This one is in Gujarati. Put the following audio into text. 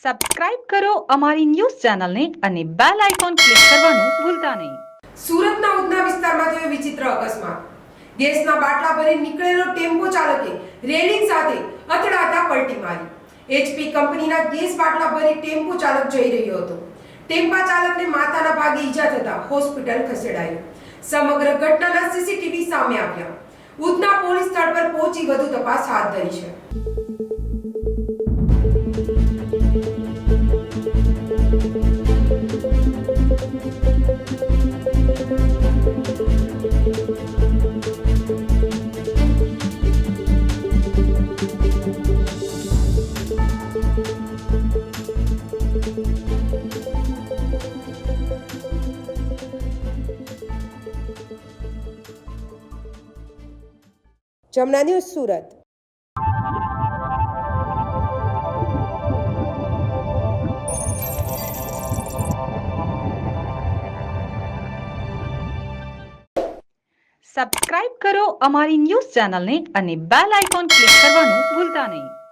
સબસ્ક્રાઇબ કરો અમારી ન્યૂઝ ચેનલને અને બેલ આઇકોન ક્લિક કરવાનું ભૂલતા નહીં. સુરતના ઉધના વિસ્તારમાં થયો વિચિત્ર અકસ્માત. ગેસના બાટલા ભરી નીકળેલો ટેમ્પો ચાલકે રેલિંગ સાથે અથડાતા પલટી મારી. એચપી કંપનીના ગેસ બાટલા ભરી ટેમ્પો ચાલક જઈ રહ્યો હતો. ટેમ્પા ચાલકને માથાના ભાગે ઈજા થતા હોસ્પિટલ ખસેડાયો. સમગ્ર ઘટનાના સીસીટીવી સામે આવ્યા. ઉધના પોલીસ સ્થળ પર પહોંચી વધુ તપાસ હાથ ધરી છે. જમના ન્યૂઝ સુરત. સબસ્ક્રાઇબ કરો અમારી ન્યૂઝ ચેનલને અને બેલ આઇકોન ક્લિક કરવાનું ભૂલતા નહીં.